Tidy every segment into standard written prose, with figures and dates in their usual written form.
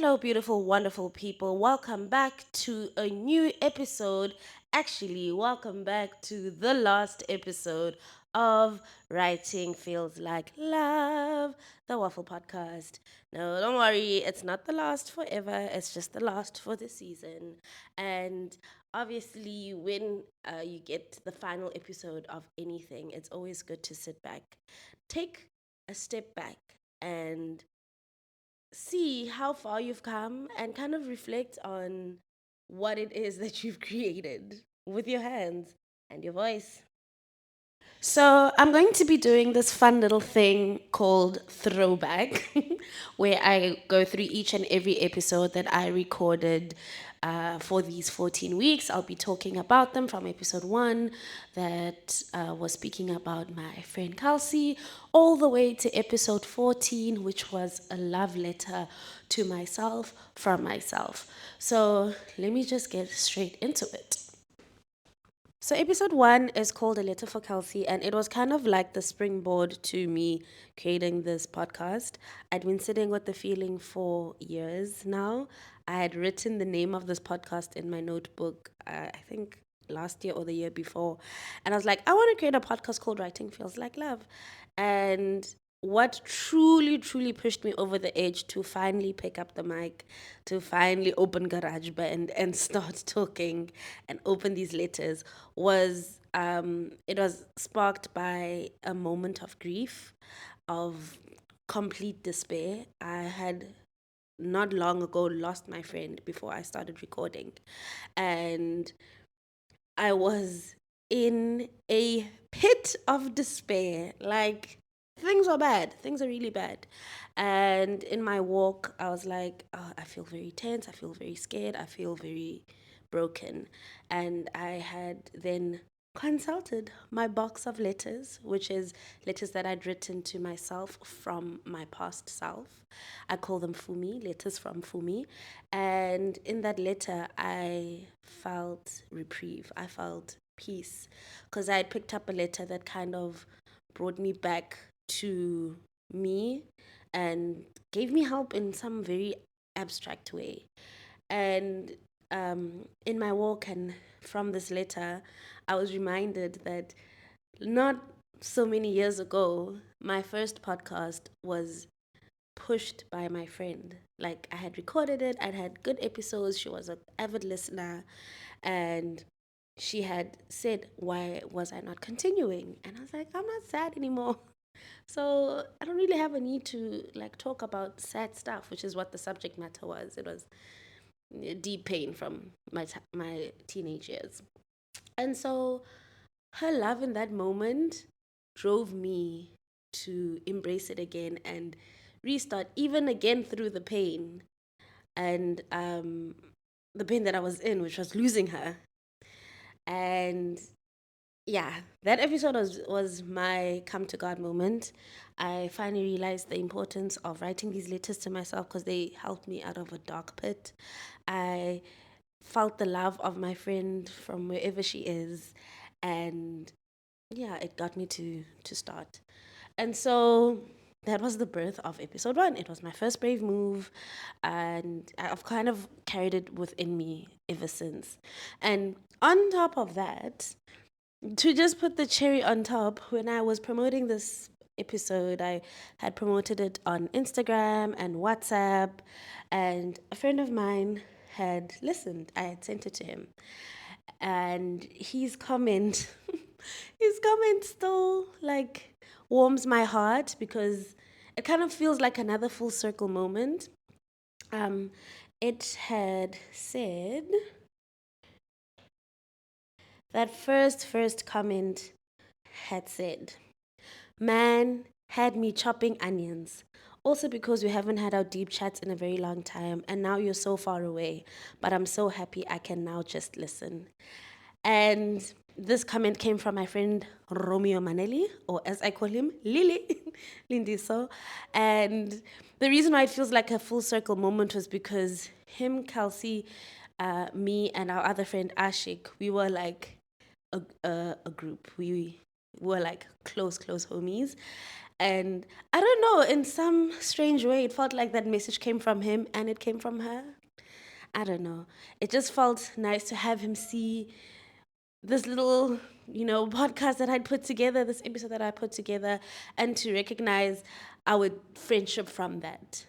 Hello, beautiful, wonderful people. Welcome back to a new episode. Actually, welcome back to the last episode of Writing Feels Like Love, the Waffle Podcast. No, don't worry, it's not the last forever, it's just the last for the season. And obviously, when you get the final episode of anything, it's always good to sit back, take a step back, and see how far you've come and kind of reflect on what it is that you've created with your hands and your voice. So, I'm going to be doing this fun little thing called Throwback, where I go through each and every episode that I recorded for these 14 weeks. I'll be talking about them from episode one that was speaking about my friend Kelsey, all the way to episode 14, which was a love letter to myself from myself. So, let me just get straight into it. So, episode one is called A Letter for Kelsey, and it was kind of like the springboard to me creating this podcast. I'd been sitting with the feeling for years now. I had written the name of this podcast in my notebook, I think last year or the year before. And I was like, I want to create a podcast called Writing Feels Like Love. And what truly pushed me over the edge to finally pick up the mic, to finally open GarageBand and start talking and open these letters was it was sparked by a moment of grief, of complete despair. I had not long ago lost my friend before I started recording, and I was in a pit of despair. Like, things are bad. Things are really bad. And in my walk, I was like, oh, I feel very tense. I feel very scared. I feel very broken. And I had then consulted my box of letters, which is letters that I'd written to myself from my past self. I call them Fumi, letters from Fumi. And in that letter, I felt reprieve. I felt peace because I had picked up a letter that kind of brought me back to me and gave me help in some very abstract way. And in my walk and from this letter, I was reminded that not so many years ago, my first podcast was pushed by my friend. Like, I had recorded it, I'd had good episodes. She was an avid listener, and she had said, "Why was I not continuing?" And I was like, "I'm not sad anymore." So I don't really have a need to like talk about sad stuff, which is what the subject matter was. It was deep pain from my teenage years. And so her love in that moment drove me to embrace it again and restart, even again through the pain and the pain that I was in, which was losing her. And yeah, that episode was my come to God moment. I finally realized the importance of writing these letters to myself because they helped me out of a dark pit. I felt the love of my friend from wherever she is, and yeah, it got me to start. And so that was the birth of episode one. It was my first brave move, and I've kind of carried it within me ever since. And on top of that, to just put the cherry on top, when I was promoting this episode, I had promoted it on Instagram and WhatsApp, and a friend of mine had listened. I had sent it to him, and his comment still like warms my heart because it kind of feels like another full circle moment. Um, it had said that first comment had said, "Man had me chopping onions." Also, because we haven't had our deep chats in a very long time, and now you're so far away. But I'm so happy I can now just listen. And this comment came from my friend Romeo Manelli, or as I call him, Lily Lindiso. And the reason why it feels like a full circle moment was because him, Kelsey, me, and our other friend Ashik, we were like a group. We were like close homies. And I don't know, in some strange way, it felt like that message came from him and it came from her. I don't know. It just felt nice to have him see this little, podcast that I'd put together, this episode that I put together, and to recognize our friendship from that.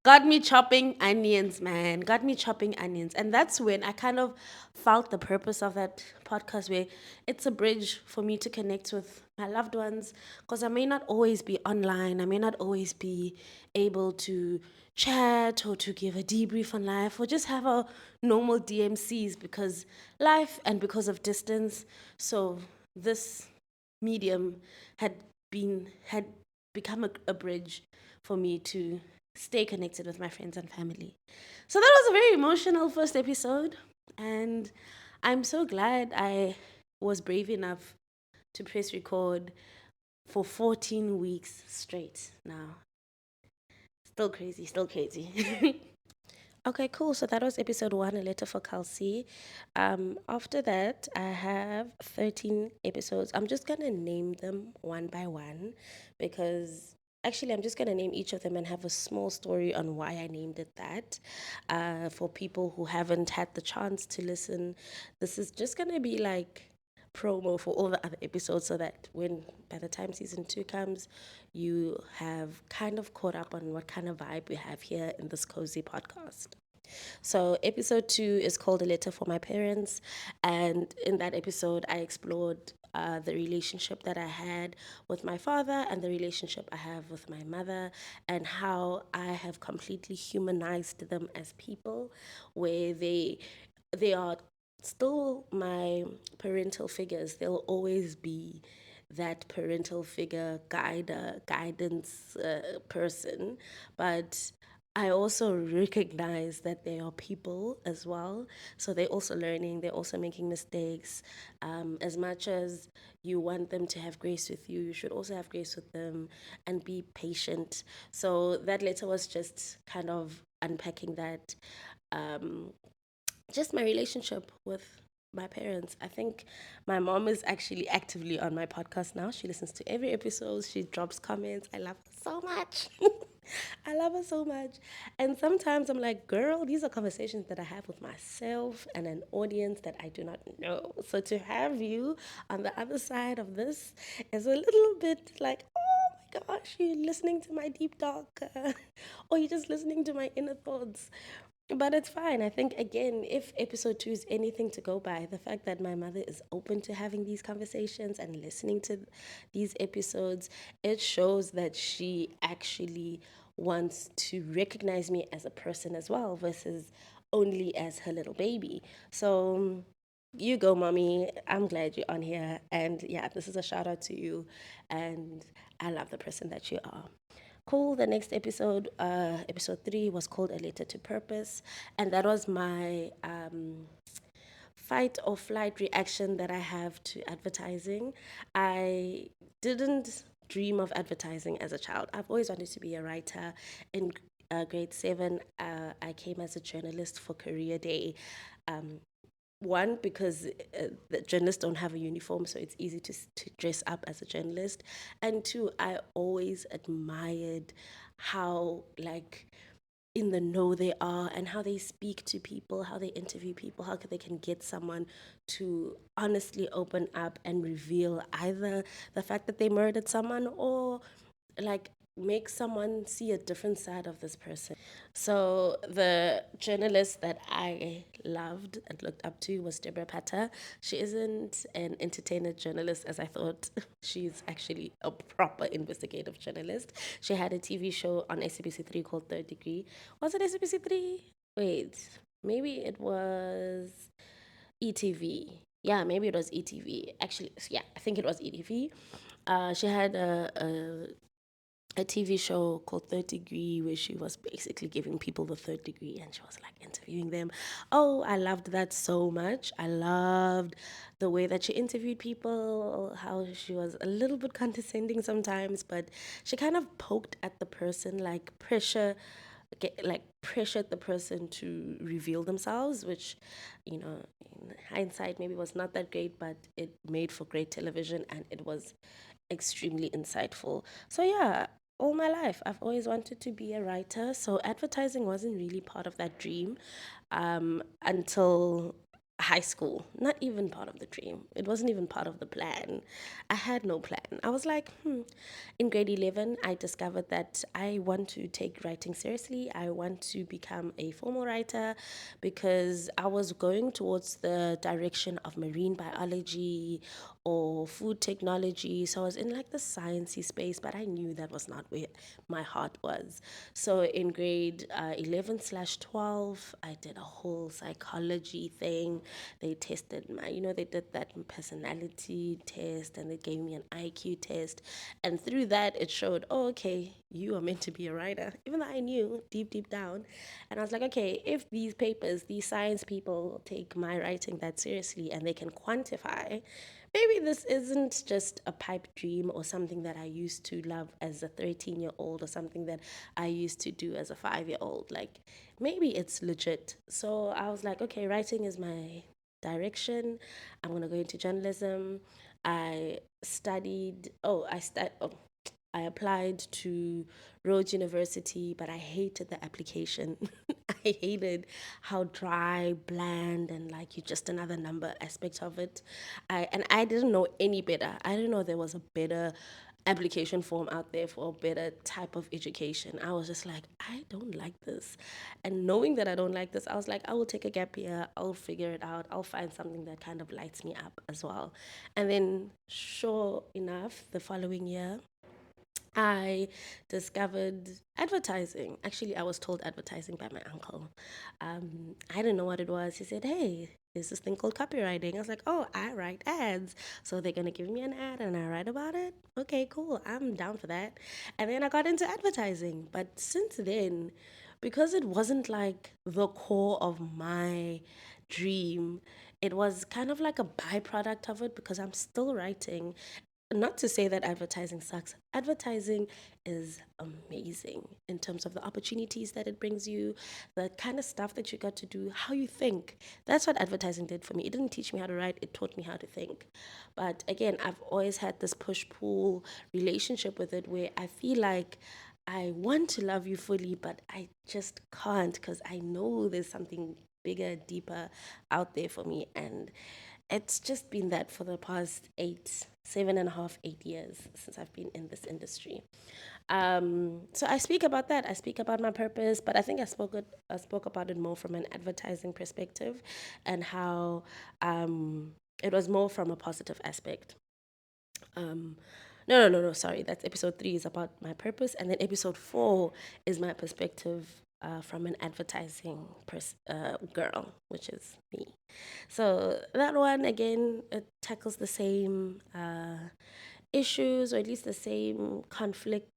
Got me chopping onions, man. Got me chopping onions. And that's when I kind of felt the purpose of that podcast, where it's a bridge for me to connect with my loved ones. Because I may not always be online, I may not always be able to chat or to give a debrief on life or just have a normal DMCs because life and because of distance. So this medium had had become a bridge for me to stay connected with my friends and family. So that was a very emotional first episode, and I'm so glad I was brave enough to press record for 14 weeks straight now. Still crazy, still crazy. Okay, cool. So that was episode one, A Letter for Kelsey. After that, I have 13 episodes. I'm just going to name them one by one because actually, I'm just going to name each of them and have a small story on why I named it that. For people who haven't had the chance to listen, this is just going to be like promo for all the other episodes so that by the time season two comes, you have kind of caught up on what kind of vibe we have here in this cozy podcast. So, episode two is called A Letter for My Parents. And in that episode, I explored the relationship that I had with my father and the relationship I have with my mother, and how I have completely humanized them as people, where they are still my parental figures. They'll always be that parental figure, guidance person, but I also recognize that they are people as well. So they're also learning, they're also making mistakes. As much as you want them to have grace with you, you should also have grace with them and be patient. So that letter was just kind of unpacking that. Um, just my relationship with my parents. I think my mom is actually actively on my podcast now. She listens to every episode. She drops comments. I love her so much. I love her so much. And sometimes I'm like, girl, these are conversations that I have with myself and an audience that I do not know. So to have you on the other side of this is a little bit like, oh my gosh, you're listening to my deep talk, or you're just listening to my inner thoughts. But it's fine. I think, again, if episode two is anything to go by, the fact that my mother is open to having these conversations and listening to these episodes, it shows that she actually wants to recognize me as a person as well versus only as her little baby. So, you go, mommy. I'm glad you're on here. And yeah, this is a shout out to you. And I love the person that you are. Cool. The next episode, episode three, was called A Letter to Purpose. And that was my fight or flight reaction that I have to advertising. I didn't dream of advertising as a child. I've always wanted to be a writer. In grade seven, I came as a journalist for Career Day. One, because the journalists don't have a uniform, so it's easy to dress up as a journalist. And two, I always admired how, like, in the know they are and how they speak to people, how they interview people, how they can get someone to honestly open up and reveal either the fact that they murdered someone or like make someone see a different side of this person. So the journalist that I loved and looked up to was Deborah Patta. She isn't an entertainer journalist as I thought. She's actually a proper investigative journalist. She had a TV show on SABC3 called Third Degree. Was it SABC3? Wait, maybe it was ETV. Yeah, maybe it was ETV. Actually, yeah, I think it was ETV. She had a TV show called Third Degree where she was basically giving people the third degree and she was like interviewing them. Oh, I loved that so much. I loved the way that she interviewed people, how she was a little bit condescending sometimes, but she kind of poked at the person, like pressured the person to reveal themselves, which, in hindsight maybe was not that great, but it made for great television and it was extremely insightful. So yeah, all my life I've always wanted to be a writer. So advertising wasn't really part of that dream until high school. Not even part of the dream. It wasn't even part of the plan. I had no plan. I was like, in grade 11, I discovered that I want to take writing seriously. I want to become a formal writer because I was going towards the direction of marine biology or food technology. So I was in like the sciencey space, but I knew that was not where my heart was. So in grade 11 slash 12, I did a whole psychology thing. They tested my, they did that personality test and they gave me an IQ test. And through that, it showed, oh, okay, you are meant to be a writer, even though I knew deep, deep down. And I was like, okay, if these papers, these science people take my writing that seriously and they can quantify, maybe this isn't just a pipe dream or something that I used to love as a 13-year-old or something that I used to do as a 5-year-old. Like, maybe it's legit. So I was like, okay, writing is my direction. I'm going to go into journalism. I studied, oh, I studied, oh, I applied to Rhodes University, but I hated the application. I hated how dry, bland, and like you just another number aspect of it. I didn't know any better. I didn't know there was a better application form out there for a better type of education. I was just like, I don't like this. And knowing that I don't like this, I was like, I will take a gap year, I'll figure it out, I'll find something that kind of lights me up as well. And then, sure enough, the following year, I discovered advertising. Actually, I was told advertising by my uncle. I didn't know what it was. He said, hey, there's this thing called copywriting. I was like, oh, I write ads. So they're going to give me an ad and I write about it? Okay, cool. I'm down for that. And then I got into advertising. But since then, because it wasn't like the core of my dream, it was kind of like a byproduct of it because I'm still writing. Not to say that advertising sucks. Advertising is amazing in terms of the opportunities that it brings you, the kind of stuff that you got to do, how you think. That's what advertising did for me. It didn't teach me how to write, it taught me how to think. But again, I've always had this push pull relationship with it where I feel like I want to love you fully, but I just can't because I know there's something bigger, deeper out there for me. And it's just been that for the past 7.5, 8 years since I've been in this industry. So I speak about that. I speak about my purpose, but I think I spoke about it more from an advertising perspective, and how it was more from a positive aspect. Um, no. Sorry, that's episode 3 is about my purpose, and then episode 4 is my perspective from an advertising girl, which is me. So that one again, it tackles the same issues, or at least the same conflict,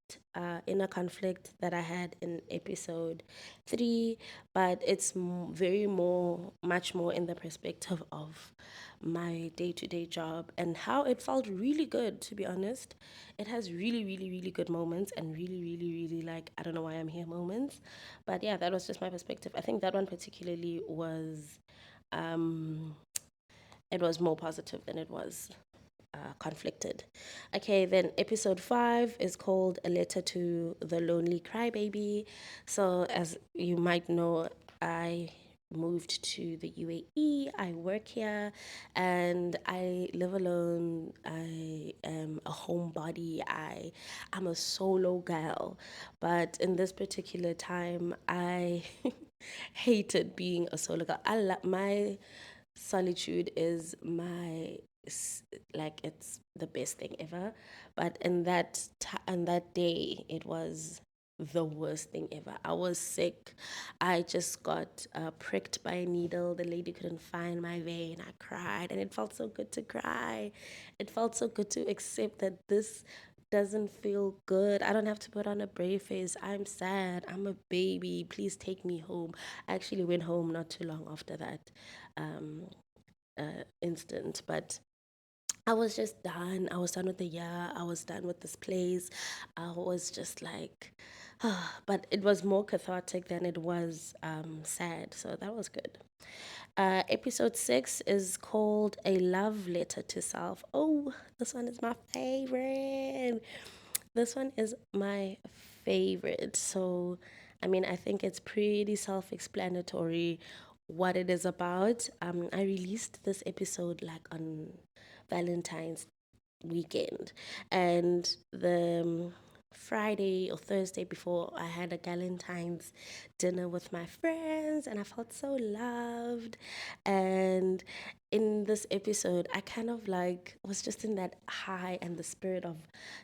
inner conflict that I had in episode 3, but it's much more in the perspective of my day to day job and how it felt really good, to be honest. It has really, really, really good moments and really, really, really like, I don't know why I'm here moments. But yeah, that was just my perspective. I think that one particularly was, um, it was more positive than it was conflicted. Okay, then episode 5 is called A Letter to the Lonely Crybaby. So, as you might know, I moved to the UAE. I work here and I live alone. I am a homebody. I'm a solo girl. But in this particular time, I hated being a solo girl. My solitude is like it's the best thing ever, but on that day it was the worst thing ever. I was sick. I just got pricked by a needle. The lady couldn't find my vein. I cried and it felt so good to cry. It felt so good to accept that this doesn't feel good. I don't have to put on a brave face. I'm sad. I'm a baby. Please take me home. I actually went home not too long after that um, instance, but I was just done. I was done with the year. I was done with this place. I was just like, but it was more cathartic than it was sad. So that was good. Episode 6 is called A Love Letter to Self. Oh, this one is my favorite. This one is my favorite. So, I mean, I think it's pretty self explanatory what it is about. I released this episode like on Valentine's weekend, and the Friday or Thursday before, I had a Galentine's dinner with my friends, and I felt so loved. And in this episode, I kind of like was just in that high and the spirit of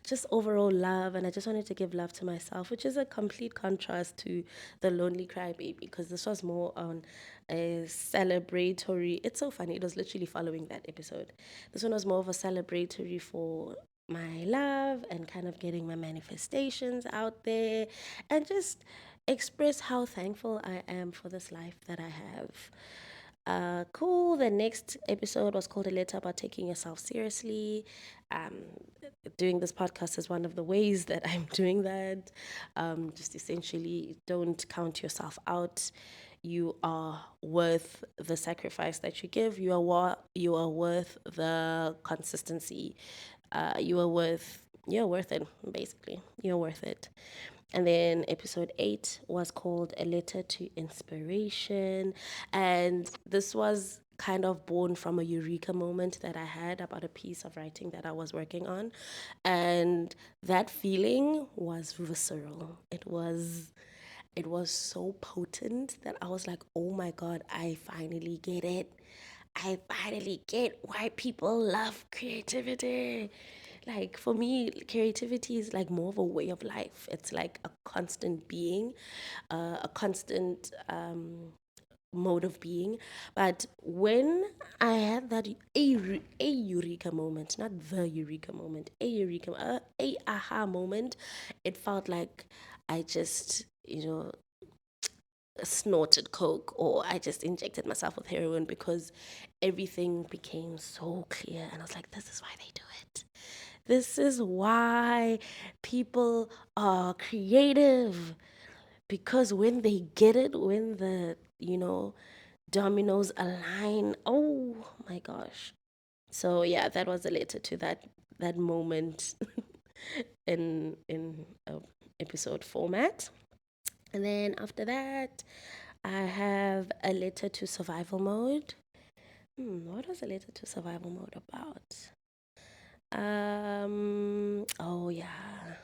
just overall love, and I just wanted to give love to myself, which is a complete contrast to the Lonely Crybaby, because this was more on a celebratory. It's so funny. It was literally following that episode. This one was more of a celebratory for my love and kind of getting my manifestations out there and just express how thankful I am for this life that I have. Cool. The next episode was called A Letter About Taking Yourself Seriously. Um, Doing this podcast is one of the ways that I'm doing that. Just essentially, don't count yourself out. You are worth the sacrifice that you give. You are worth the consistency. You're worth it, basically. You're worth it. And then episode 8 was called A Letter to Inspiration. And this was kind of born from a eureka moment that I had about a piece of writing that I was working on. And that feeling was visceral. It was so potent that I was like, oh my God, I finally get it. I finally get why people love creativity. Like for me, creativity is like more of a way of life. It's like a constant being, a constant mode of being. But when I had that a eureka moment, not the eureka moment, a aha moment, it felt like I just snorted coke or I just injected myself with heroin because everything became so clear and I was like, this is why they do it. This is why people are creative, because when they get it, when the dominoes align, oh my gosh. So yeah, that was related to that moment in episode format. And then after that, I have a letter to survival mode. What was a letter to survival mode about? Oh yeah.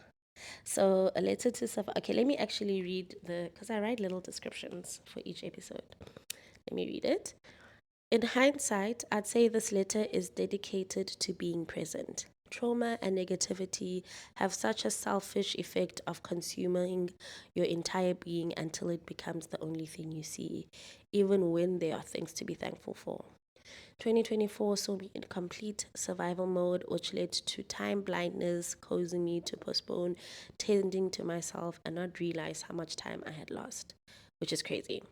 So a letter to survival. Okay, let me actually read because I write little descriptions for each episode. Let me read it. In hindsight, I'd say this letter is dedicated to being present. Trauma and negativity have such a selfish effect of consuming your entire being until it becomes the only thing you see, even when there are things to be thankful for. 2024 saw me in complete survival mode, which led to time blindness, causing me to postpone tending to myself and not realize how much time I had lost, which is crazy.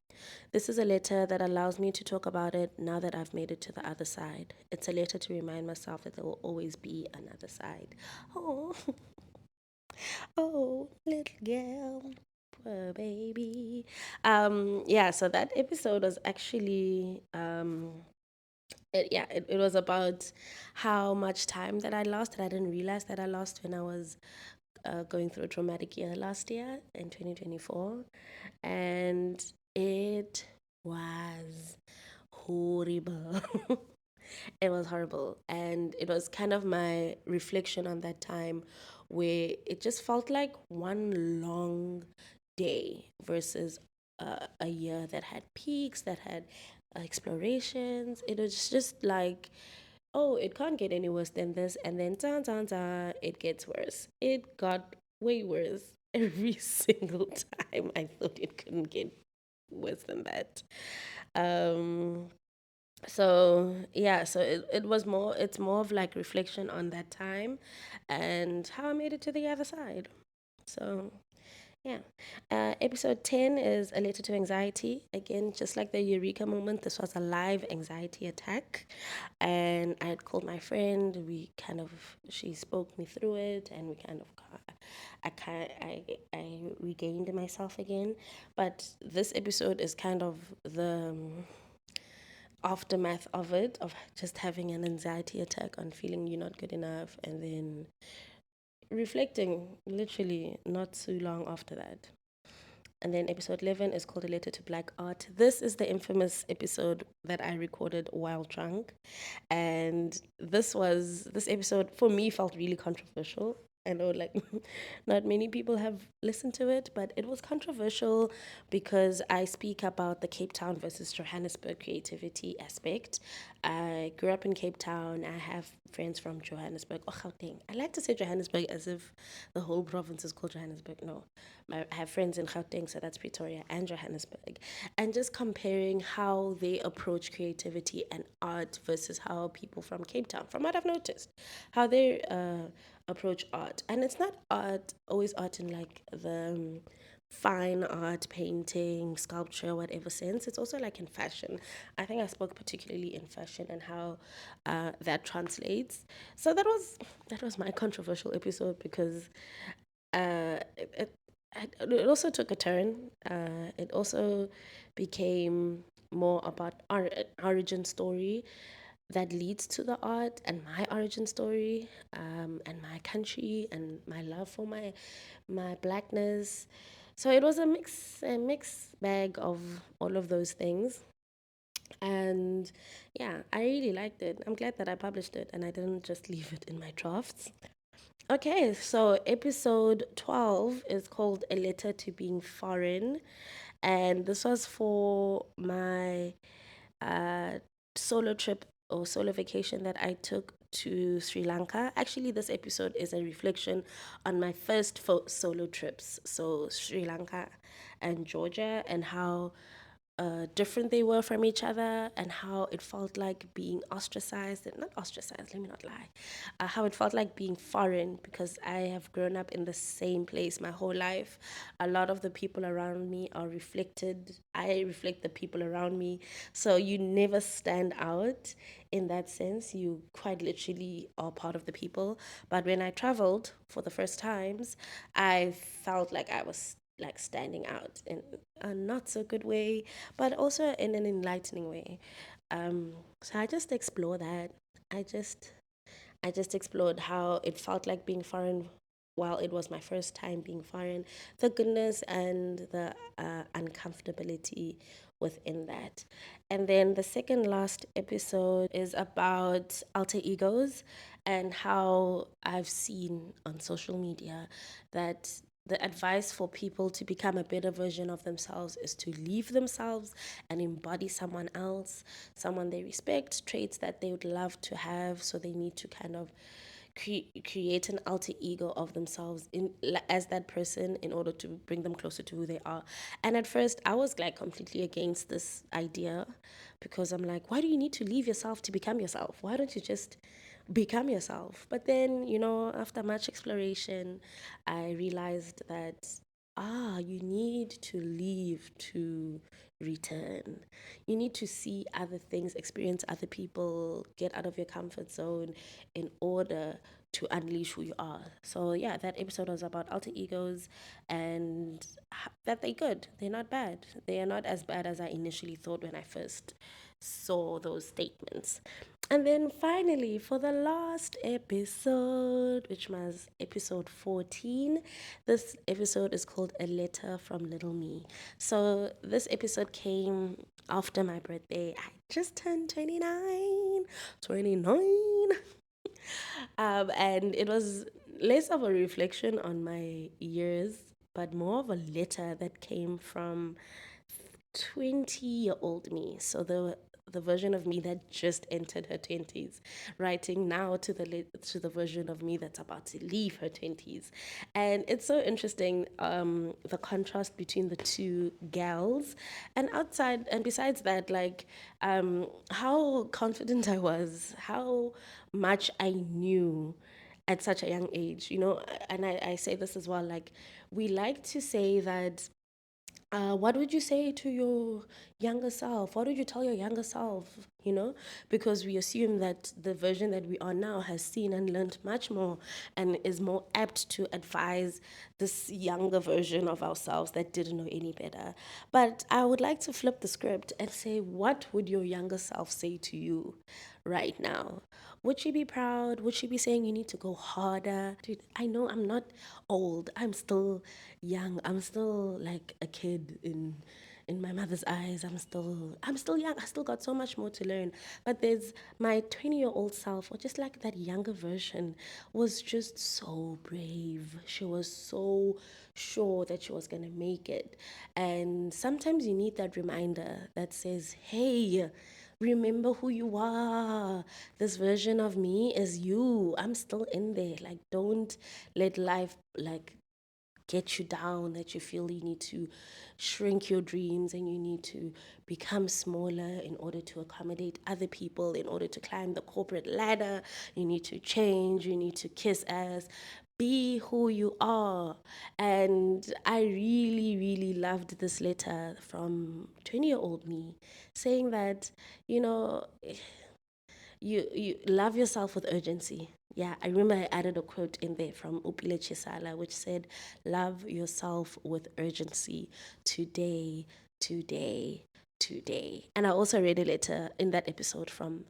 This is a letter that allows me to talk about it now that I've made it to the other side. It's a letter to remind myself that there will always be another side. Oh, oh, little girl. Poor baby. Yeah, so that episode was actually it was about how much time that I lost that I didn't realize that I lost when I was going through a traumatic year last year in 2024. And it was horrible. It was horrible. And it was kind of my reflection on that time where it just felt like one long day versus a year that had peaks, that had explorations. It was just like, oh, it can't get any worse than this. And then, it gets worse. It got way worse every single time. I thought it couldn't get worse than that. Um, so yeah, so it's more of like reflection on that time and how I made it to the other side. So Yeah. Episode 10 is A Letter to Anxiety. Again, just like the Eureka moment, this was a live anxiety attack. And I had called my friend. She spoke me through it, and I regained myself again. But this episode is kind of the aftermath of it, of just having an anxiety attack on feeling you're not good enough, and then reflecting literally not too long after that. And then episode 11 is called A Letter to Black Art. This is the infamous episode that I recorded while drunk. And this episode for me felt really controversial. I know, like, not many people have listened to it, but it was controversial because I speak about the Cape Town versus Johannesburg creativity aspect. I grew up in Cape Town. I have friends from Johannesburg. Oh, Gauteng. I like to say Johannesburg as if the whole province is called Johannesburg. No, I have friends in Gauteng, so that's Pretoria and Johannesburg. And just comparing how they approach creativity and art versus how people from Cape Town, from what I've noticed, how they approach art. And it's not art, always art in like the fine art, painting, sculpture, whatever sense. It's also like in fashion. I think I spoke particularly in fashion and how that translates. So that was my controversial episode because uh, it, it, it also took a turn. It also became more about our origin story that leads to the art and my origin story, and my country and my love for my blackness. So it was a mix bag of all of those things. And yeah, I really liked it. I'm glad that I published it and I didn't just leave it in my drafts. Okay, so episode 12 is called A Letter to Being Foreign. And this was for my uh, solo trip or solo vacation that I took to Sri Lanka. Actually, this episode is a reflection on my first solo trips. So, Sri Lanka and Georgia, and how different they were from each other, and how it felt like being ostracized, not ostracized, let me not lie, how it felt like being foreign because I have grown up in the same place my whole life. A lot of the people around me are reflected, I reflect the people around me. So you never stand out in that sense. You quite literally are part of the people. But when I traveled for the first times, I felt like I was like standing out in a not so good way, but also in an enlightening way. So I just explore that. I just I just explored how it felt like being foreign while it was my first time being foreign, the goodness and the uncomfortability within that. And then the second last episode is about alter egos and how I've seen on social media that the advice for people to become a better version of themselves is to leave themselves and embody someone else, someone they respect, traits that they would love to have. So they need to kind of create an alter ego of themselves as that person in order to bring them closer to who they are. And at first, I was like completely against this idea because I'm like, why do you need to leave yourself to become yourself? Why don't you just become yourself? But then, after much exploration, I realized that you need to leave to return. You need to see other things, experience other people, get out of your comfort zone in order to unleash who you are. So yeah, that episode was about alter egos and that they're good. They're not bad. They are not as bad as I initially thought when I first saw those statements. And then finally, for the last episode, which was episode 14, this episode is called A Letter from Little Me. So this episode came after my birthday. I just turned 29. 29. And it was less of a reflection on my years, but more of a letter that came from 20-year-old me. So the version of me that just entered her 20s, writing now to the version of me that's about to leave her 20s. And it's so interesting, the contrast between the two gals. And outside and besides that, like, how confident I was, how much I knew, at such a young age, you know. And I say this as well, like, we like to say that what would you say to your younger self? What would you tell your younger self? You know, because we assume that the version that we are now has seen and learned much more and is more apt to advise this younger version of ourselves that didn't know any better. But I would like to flip the script and say, what would your younger self say to you right now? Would she be proud? Would she be saying you need to go harder? Dude, I know I'm not old. I'm still young. I'm still like a kid in my mother's eyes. I'm still young. I still got so much more to learn. But there's my 20-year-old self, or just like that younger version, was just so brave. She was so sure that she was gonna make it. And sometimes you need that reminder that says, hey, remember who you are. This version of me is you. I'm still in there. Like, don't let life like get you down, that you feel you need to shrink your dreams and you need to become smaller in order to accommodate other people, in order to climb the corporate ladder. You need to change, you need to kiss ass. Be who you are. And I really, really loved this letter from 20-year-old me saying that, you know, you love yourself with urgency. Yeah, I remember I added a quote in there from Upile Chisala, which said, love yourself with urgency today, today, today. And I also read a letter in that episode from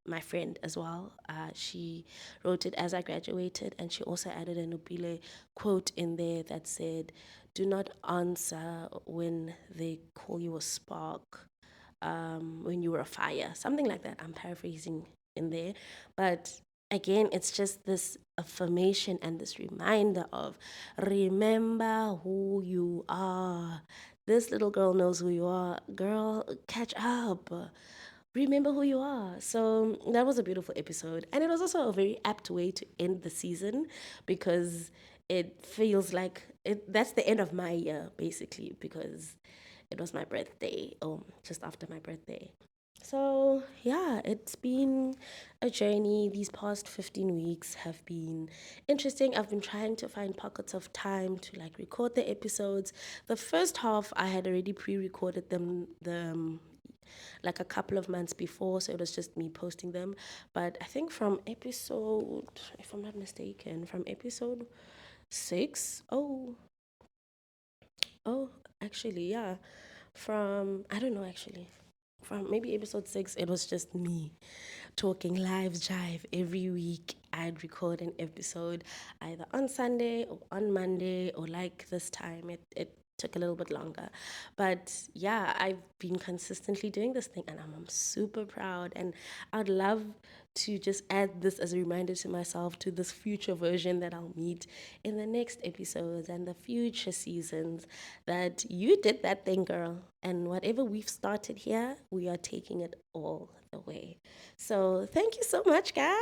my friend as well. She wrote it as I graduated, and she also added an Upile quote in there that said, do not answer when they call you a spark, when you were a fire, something like that. I'm paraphrasing in there. But again, it's just this affirmation and this reminder of remember who you are. This little girl knows who you are. Girl, catch up. Remember who you are. So that was a beautiful episode. And it was also a very apt way to end the season because it feels like that's the end of my year, basically, because it was my birthday, just after my birthday. So, yeah, it's been a journey. These past 15 weeks have been interesting. I've been trying to find pockets of time to like record the episodes. The first half, I had already pre recorded them like a couple of months before, so it was just me posting them. But I think from episode, if I'm not mistaken, from episode six, oh, actually, yeah. I don't know actually, from maybe episode six, it was just me talking live jive every week. I'd record an episode either on Sunday or on Monday, or like this time, it took a little bit longer. But yeah, I've been consistently doing this thing and I'm super proud. And I'd love to just add this as a reminder to myself, to this future version that I'll meet in the next episodes and the future seasons, that you did that thing, girl. And whatever we've started here, we are taking it all the way. So thank you so much, guys.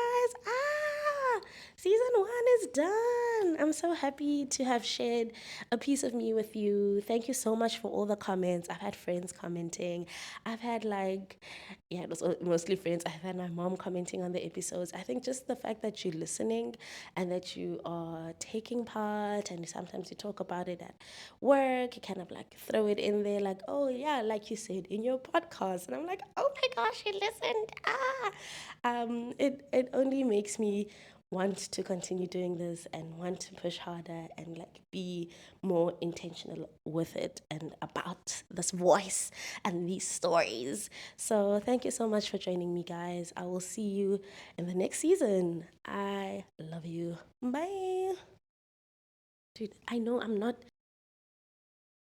Season one is done. I'm so happy to have shared a piece of me with you. Thank you so much for all the comments. I've had friends commenting. I've had like, yeah, it was mostly friends. I've had my mom commenting on the episodes. I think just the fact that you're listening and that you are taking part, and sometimes you talk about it at work, you kind of like throw it in there, like, oh yeah, like you said in your podcast. And I'm like, oh my gosh, you listened. It only makes me want to continue doing this and want to push harder and like be more intentional with it and about this voice and these stories. So thank you so much for joining me, guys. I will see you in the next season. I love you. Bye. Dude, I know I'm not